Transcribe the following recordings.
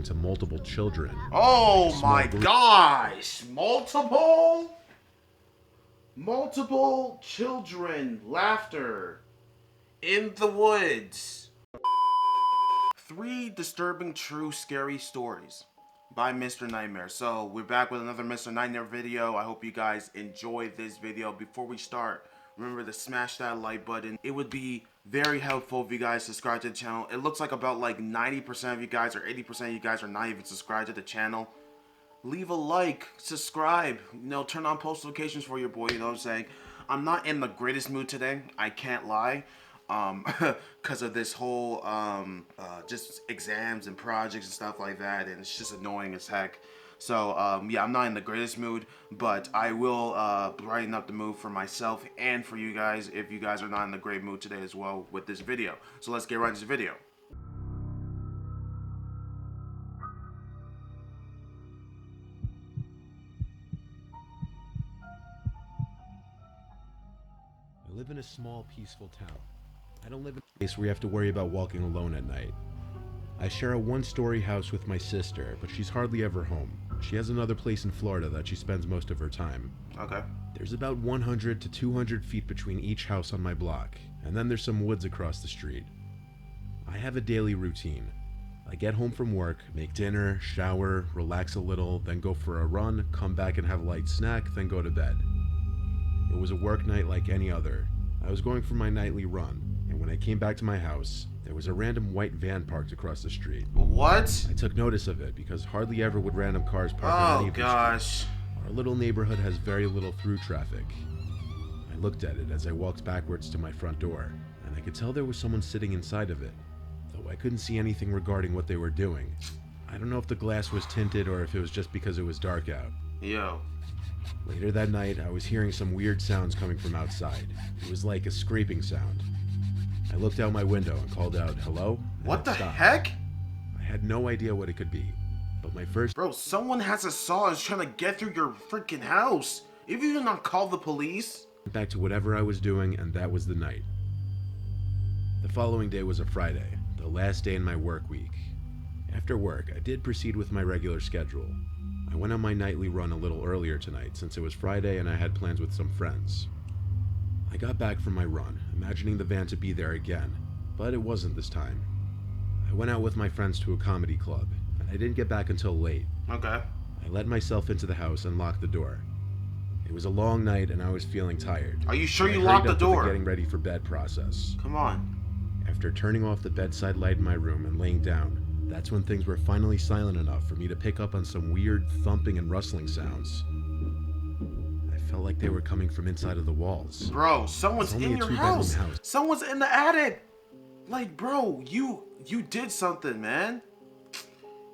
to multiple children. Oh my gosh! Multiple children. Laughter. In the woods. 3 disturbing true scary stories by Mr. Nightmare. So we're back with another Mr. Nightmare video. I hope you guys enjoyed this video. Before we start, remember to smash that like button. It would be very helpful if you guys subscribe to the channel. It looks like about like 90% of you guys or 80% of you guys are not even subscribed to the channel. Leave a like, subscribe, turn on post notifications for your boy, you know what I'm saying? I'm not in the greatest mood today, I can't lie. Because of this whole just exams and projects and stuff like that, and it's just annoying as heck. So yeah, I'm not in the greatest mood, but I will brighten up the mood for myself and for you guys if you guys are not in the great mood today as well with this video. So let's get right into the video. I live in a small, peaceful town. I don't live in a place where you have to worry about walking alone at night. I share a one-story house with my sister, but she's hardly ever home. She has another place in Florida that she spends most of her time. Okay. There's about 100 to 200 feet between each house on my block, and then there's some woods across the street. I have a daily routine. I get home from work, make dinner, shower, relax a little, then go for a run, come back and have a light snack, then go to bed. It was a work night like any other. I was going for my nightly run, and when I came back to my house, there was a random white van parked across the street. What? I took notice of it because hardly ever would random cars park on any of the streets. Our little neighborhood has very little through traffic. I looked at it as I walked backwards to my front door, and I could tell there was someone sitting inside of it, though I couldn't see anything regarding what they were doing. I don't know if the glass was tinted or if it was just because it was dark out. Yo. Later that night, I was hearing some weird sounds coming from outside. It was like a scraping sound. I looked out my window and called out, "Hello?" What the heck? I had no idea what it could be, but my first— Bro, someone has a saw and is trying to get through your freaking house. If you did not call the police. Went back to whatever I was doing, and that was the night. The following day was a Friday, the last day in my work week. After work, I did proceed with my regular schedule. I went on my nightly run a little earlier tonight since it was Friday and I had plans with some friends. I got back from my run, imagining the van to be there again, but it wasn't this time. I went out with my friends to a comedy club, and I didn't get back until late. Okay. I let myself into the house and locked the door. It was a long night and I was feeling tired. Are you sure so you locked the with door? The getting ready for bed process. Come on. After turning off the bedside light in my room and laying down, that's when things were finally silent enough for me to pick up on some weird thumping and rustling sounds. I felt like they were coming from inside of the walls. Bro, someone's in your house. Someone's in the attic. Like, bro, you did something, man.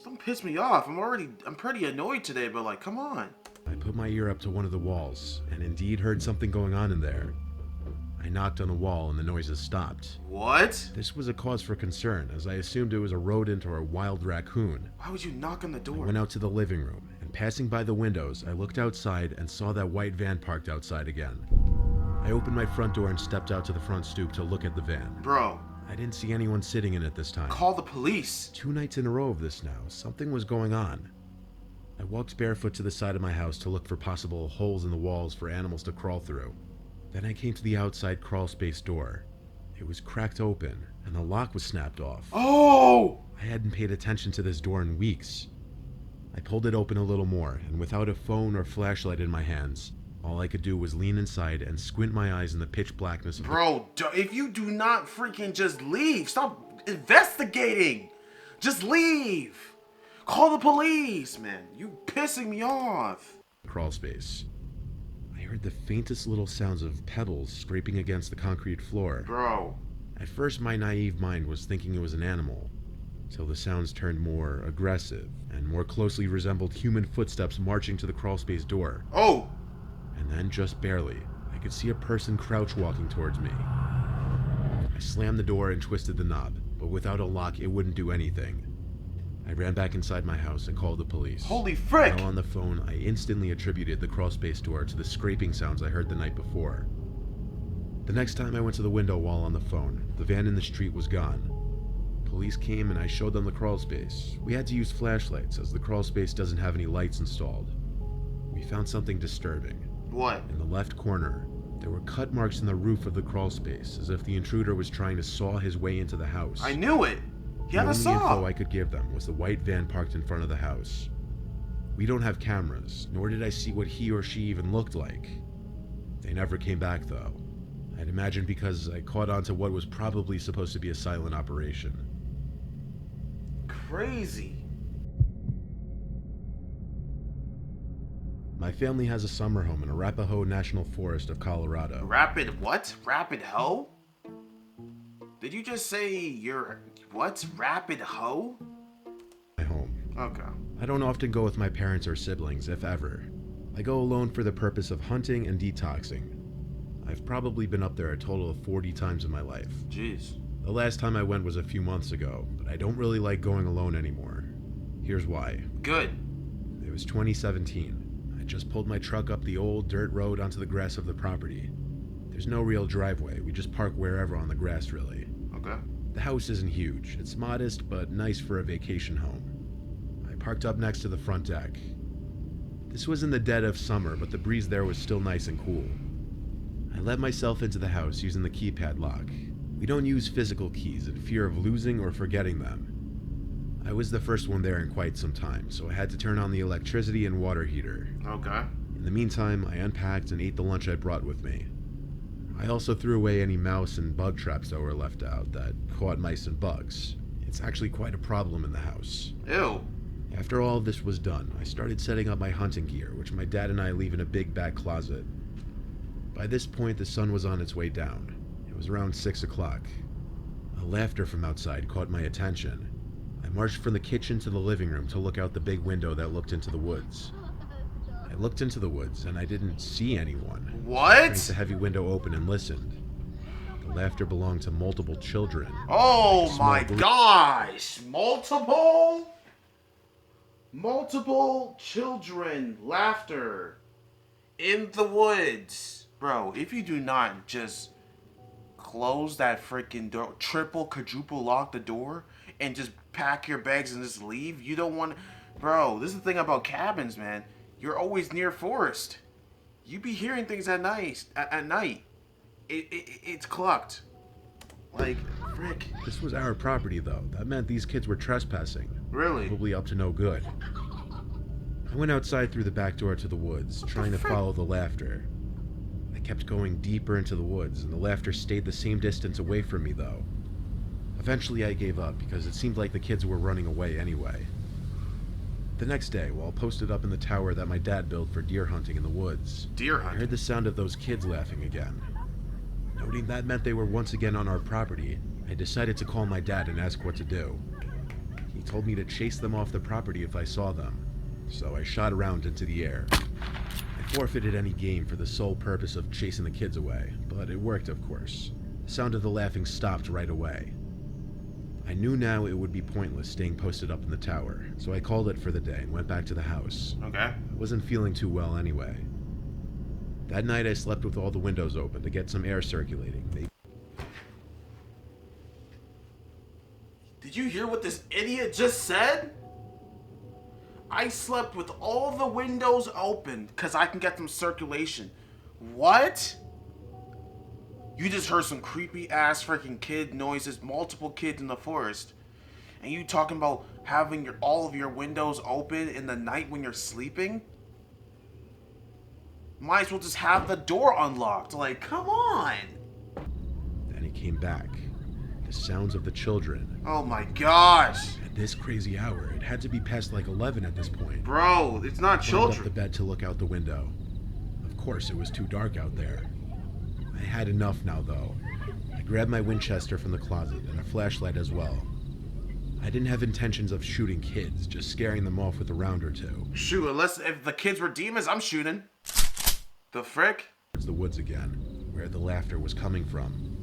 Don't piss me off. I'm pretty annoyed today, but like, come on. I put my ear up to one of the walls and indeed heard something going on in there. I knocked on the wall and the noises stopped. What? This was a cause for concern, as I assumed it was a rodent or a wild raccoon. Why would you knock on the door? I went out to the living room, and passing by the windows, I looked outside and saw that white van parked outside again. I opened my front door and stepped out to the front stoop to look at the van. Bro. I didn't see anyone sitting in it this time. Call the police. 2 nights in a row of this now. Something was going on. I walked barefoot to the side of my house to look for possible holes in the walls for animals to crawl through. Then I came to the outside crawl space door. It was cracked open, and the lock was snapped off. Oh! I hadn't paid attention to this door in weeks. I pulled it open a little more, and without a phone or flashlight in my hands, all I could do was lean inside and squint my eyes in the pitch blackness of Bro, if you do not freaking just leave, stop investigating. Just leave. Call the police, man. You pissing me off. Crawl space. I heard the faintest little sounds of pebbles scraping against the concrete floor. Bro. At first, my naive mind was thinking it was an animal, till the sounds turned more aggressive and more closely resembled human footsteps marching to the crawlspace door. Oh! And then, just barely, I could see a person crouch walking towards me. I slammed the door and twisted the knob, but without a lock, it wouldn't do anything. I ran back inside my house and called the police. Holy frick! While on the phone, I instantly attributed the crawlspace door to the scraping sounds I heard the night before. The next time I went to the window while on the phone, the van in the street was gone. Police came and I showed them the crawl space. We had to use flashlights as the crawl space doesn't have any lights installed. We found something disturbing. What? In the left corner, there were cut marks in the roof of the crawl space, as if the intruder was trying to saw his way into the house. I knew it! He had a The only saw! info I could give them was the white van parked in front of the house. We don't have cameras, nor did I see what he or she even looked like. They never came back though. I'd imagine because I caught on to what was probably supposed to be a silent operation. Crazy. My family has a summer home in Arapahoe National Forest of Colorado. Rapid what? Rapid hoe? Did you just say you're... What's Rapid hoe? My home. Okay. I don't often go with my parents or siblings, if ever. I go alone for the purpose of hunting and detoxing. I've probably been up there a total of 40 times in my life. Jeez. The last time I went was a few months ago, but I don't really like going alone anymore. Here's why. Good. It was 2017. I just pulled my truck up the old dirt road onto the grass of the property. There's no real driveway, we just park wherever on the grass really. Okay. The house isn't huge, it's modest but nice for a vacation home. I parked up next to the front deck. This was in the dead of summer, but the breeze there was still nice and cool. I let myself into the house using the keypad lock. We don't use physical keys in fear of losing or forgetting them. I was the first one there in quite some time, so I had to turn on the electricity and water heater. Okay. In the meantime, I unpacked and ate the lunch I brought with me. I also threw away any mouse and bug traps that were left out that caught mice and bugs. It's actually quite a problem in the house. Ew. After all of this was done, I started setting up my hunting gear, which my dad and I leave in a big back closet. By this point, the sun was on its way down. It was around 6 o'clock. A laughter from outside caught my attention. I marched from the kitchen to the living room to look out the big window that looked into the woods. I looked into the woods and I didn't see anyone. What? I cranked the heavy window open and listened. The laughter belonged to multiple children. Oh my Small gosh! Multiple children laughter in the woods. Bro, if you do not just close that freaking door, triple, quadruple lock the door, and just pack your bags and just leave, you don't want... Bro, this is the thing about cabins, man. You're always near forest. You be hearing things at night. It's clucked. Like, frick. This was our property, though. That meant these kids were trespassing. Really? Probably up to no good. I went outside through the back door to the woods, trying to follow the laughter. I kept going deeper into the woods, and the laughter stayed the same distance away from me, though. Eventually, I gave up because it seemed like the kids were running away anyway. The next day, while posted up in the tower that my dad built for deer hunting in the woods, Deer I hunting? heard the sound of those kids laughing again. Noting that meant they were once again on our property, I decided to call my dad and ask what to do. He told me to chase them off the property if I saw them, so I shot around into the air. I forfeited any game for the sole purpose of chasing the kids away, but it worked, of course. The sound of the laughing stopped right away. I knew now it would be pointless staying posted up in the tower, so I called it for the day and went back to the house. Okay. I wasn't feeling too well anyway. That night I slept with all the windows open to get some air circulating. Did you hear what this idiot just said? I slept with all the windows open because I can get some circulation. What? You just heard some creepy ass freaking kid noises, multiple kids in the forest. And you talking about having all of your windows open in the night when you're sleeping? Might as well just have the door unlocked. Like, come on. Then it came back. The sounds of the children. Oh my gosh. At this crazy hour, it had to be past like 11 at this point. Bro, it's not I climbed up the children. bed to look out the window. Of course, it was too dark out there. I had enough now, though. I grabbed my Winchester from the closet and a flashlight as well. I didn't have intentions of shooting kids, just scaring them off with a round or two. Shoot, unless if the kids were demons, I'm shooting. The frick? Towards the woods again, where the laughter was coming from.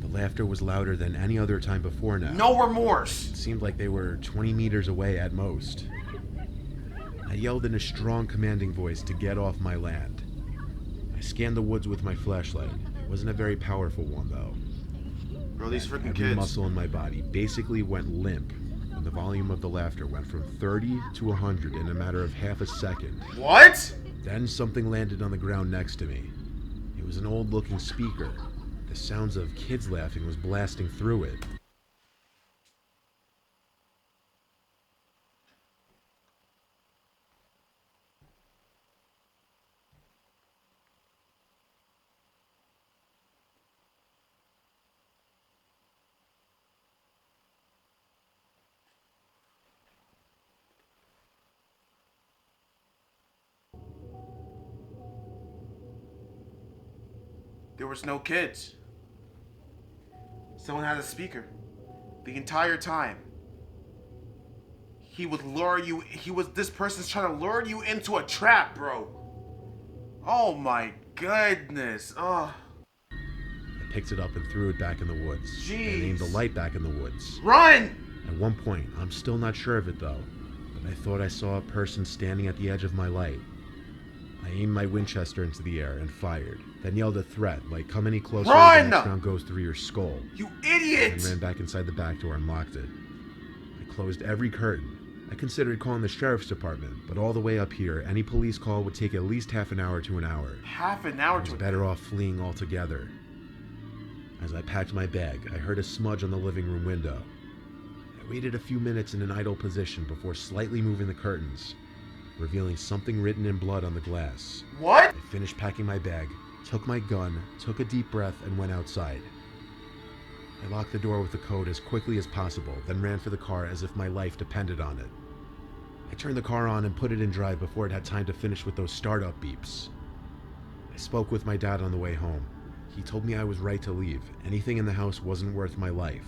The laughter was louder than any other time before now. No remorse. It seemed like they were 20 meters away at most. I yelled in a strong, commanding voice to get off my land. I scanned the woods with my flashlight. It wasn't a very powerful one, though. Bro, these freaking Every kids. muscle in my body basically went limp when the volume of the laughter went from 30 to 100 in a matter of half a second. What? Then something landed on the ground next to me. It was an old-looking speaker. The sounds of kids laughing was blasting through it. There was no kids. Someone had a speaker. The entire time. He would lure you. This person's trying to lure you into a trap, bro. Oh my goodness. Oh. I picked it up and threw it back in the woods. Jeez. And aimed the light back in the woods. Run! At one point, I'm still not sure of it though, but I thought I saw a person standing at the edge of my light. I aimed my Winchester into the air and fired, then yelled a threat like, "Come any closer, Run! the next round goes through your skull." You idiot! And ran back inside the back door and locked it. I closed every curtain. I considered calling the sheriff's department, but all the way up here, any police call would take at least half an hour to an hour. Half an hour I was to better off fleeing altogether. As I packed my bag, I heard a smudge on the living room window. I waited a few minutes in an idle position before slightly moving the curtains, revealing something written in blood on the glass. What? I finished packing my bag, took my gun, took a deep breath, and went outside. I locked the door with the code as quickly as possible, then ran for the car as if my life depended on it. I turned the car on and put it in drive before it had time to finish with those startup beeps. I spoke with my dad on the way home. He told me I was right to leave. Anything in the house wasn't worth my life.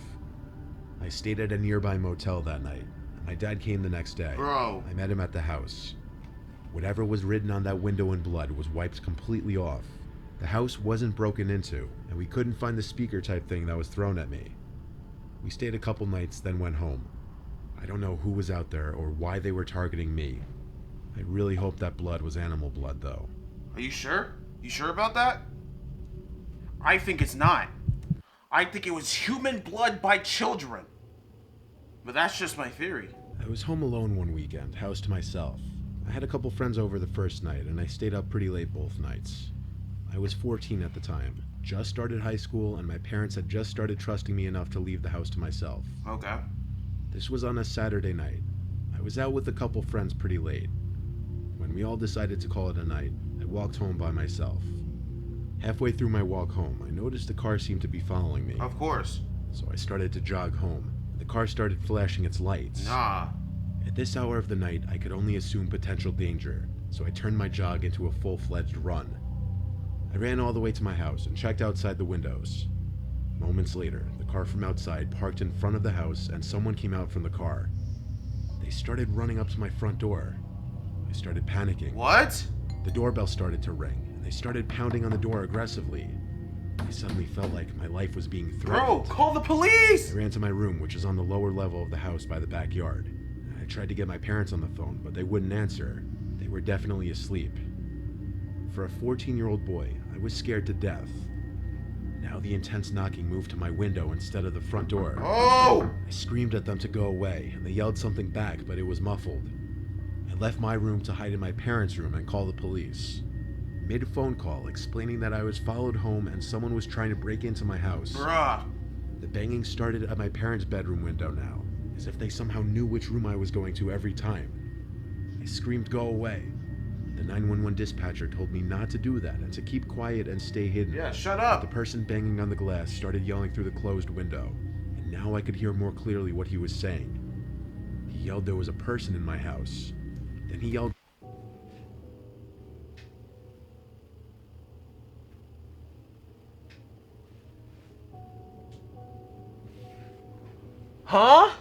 I stayed at a nearby motel that night. My dad came the next day. Bro. I met him at the house. Whatever was written on that window in blood was wiped completely off. The house wasn't broken into, and we couldn't find the speaker type thing that was thrown at me. We stayed a couple nights, then went home. I don't know who was out there or why they were targeting me. I really hope that blood was animal blood, though. Are you sure? You sure about that? I think it's not. I think it was human blood by children. But that's just my theory. I was home alone one weekend, house to myself. I had a couple friends over the first night, and I stayed up pretty late both nights. I was 14 at the time, just started high school, and my parents had just started trusting me enough to leave the house to myself. Okay. This was on a Saturday night. I was out with a couple friends pretty late. When we all decided to call it a night, I walked home by myself. Halfway through my walk home, I noticed the car seemed to be following me. Of course. So I started to jog home. The car started flashing its lights. Nah. At this hour of the night, I could only assume potential danger, so I turned my jog into a full-fledged run. I ran all the way to my house and checked outside the windows. Moments later, the car from outside parked in front of the house and someone came out from the car. They started running up to my front door. I started panicking. What? The doorbell started to ring, and they started pounding on the door aggressively. I suddenly felt like my life was being threatened. Bro, call the police! I ran to my room, which is on the lower level of the house by the backyard. I tried to get my parents on the phone, but they wouldn't answer. They were definitely asleep. For a 14-year-old boy, I was scared to death. Now the intense knocking moved to my window instead of the front door. Oh! I screamed at them to go away, and they yelled something back, but it was muffled. I left my room to hide in my parents' room and call the police. Made a phone call explaining that I was followed home and someone was trying to break into my house. Bruh. The banging started at my parents' bedroom window now, as if they somehow knew which room I was going to every time. I screamed, "Go away." The 911 dispatcher told me not to do that and to keep quiet and stay hidden. Yeah, shut But up. the person banging on the glass started yelling through the closed window, and now I could hear more clearly what he was saying. He yelled there was a person in my house. Then he yelled, Huh?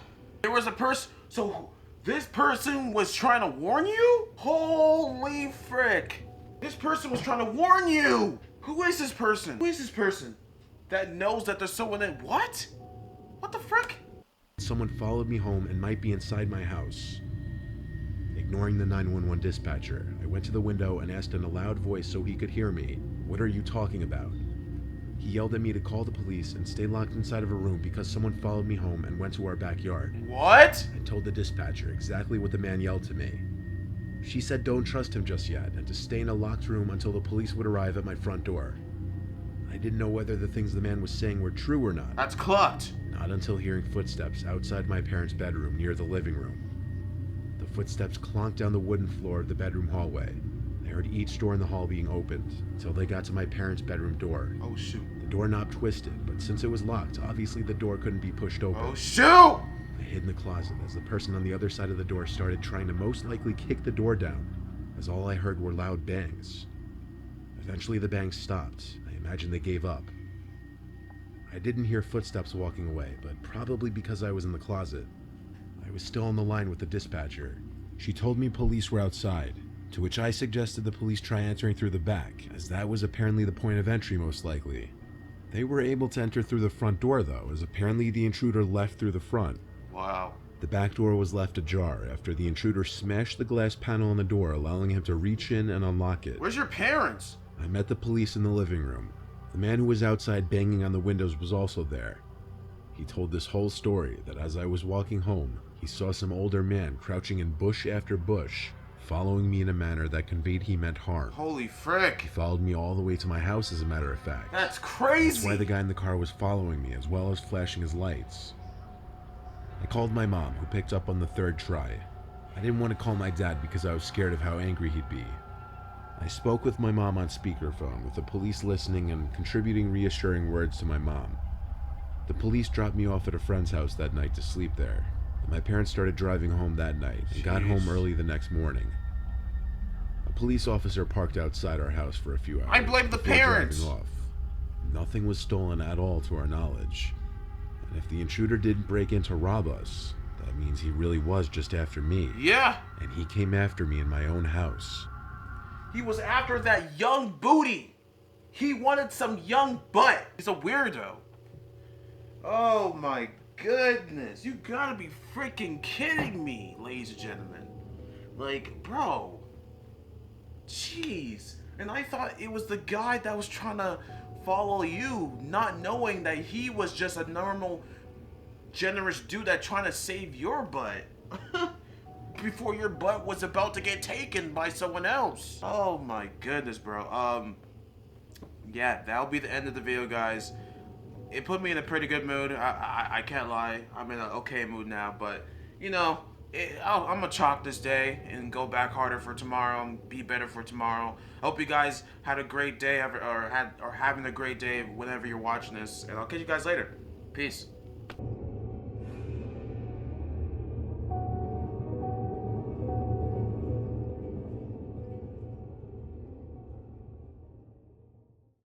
There was a person. So this person was trying to warn you? Holy frick. This person was trying to warn you. Who is this person? Who is this person that knows that there's someone in? What? What the frick? someone followed me home and might be inside my house. Ignoring the 911 dispatcher, I went to the window and asked in a loud voice so he could hear me, "What are you talking about?" He yelled at me to call the police and stay locked inside of a room because someone followed me home and went to our backyard. What? I told the dispatcher exactly what the man yelled to me. She said don't trust him just yet and to stay in a locked room until the police would arrive at my front door. I didn't know whether the things the man was saying were true or not. That's clucked. Not until hearing footsteps outside my parents' bedroom near the living room. The footsteps clonked down the wooden floor of the bedroom hallway. I heard each door in the hall being opened until they got to my parents' bedroom door. Oh shoot. The doorknob twisted, but since it was locked, obviously the door couldn't be pushed open. Oh shoot! I hid in the closet as the person on the other side of the door started trying to most likely kick the door down, as all I heard were loud bangs. Eventually the bangs stopped. I imagine they gave up. I didn't hear footsteps walking away, but probably because I was in the closet. I was still on the line with the dispatcher. She told me police were outside, to which I suggested the police try entering through the back, as that was apparently the point of entry most likely. They were able to enter through the front door though, as apparently the intruder left through the front. Wow. The back door was left ajar after the intruder smashed the glass panel on the door, allowing him to reach in and unlock it. Where's your parents? I met the police in the living room. The man who was outside banging on the windows was also there. He told this whole story that as I was walking home, he saw some older man crouching in bush after bush, following me in a manner that conveyed he meant harm. Holy frick. He followed me all the way to my house, as a matter of fact. That's crazy. That's why the guy in the car was following me, as well as flashing his lights. I called my mom, who picked up on the third try. I didn't want to call my dad because I was scared of how angry he'd be. I spoke with my mom on speakerphone, with the police listening and contributing reassuring words to my mom. The police dropped me off at a friend's house that night to sleep there, and my parents started driving home that night and got home early the next morning. A police officer parked outside our house for a few hours. I blame the before parents. driving off. Nothing was stolen at all to our knowledge. And if the intruder didn't break in to rob us, that means he really was just after me. Yeah. And he came after me in my own house. He was after that young booty. He wanted some young butt. He's a weirdo. Oh my goodness. You gotta be freaking kidding me, ladies and gentlemen. Like, bro. Jeez. And I thought it was the guy that was trying to follow you, not knowing that he was just a normal, generous dude that trying to save your butt. Before your butt was about to get taken by someone else. Oh my goodness, bro. Yeah, that'll be the end of the video, guys. It put me in a pretty good mood. I can't lie. I'm in an okay mood now, but you know, I'm gonna chalk this day and go back harder for tomorrow and be better for tomorrow. I hope you guys had a great day or having a great day whenever you're watching this, and I'll catch you guys later. Peace.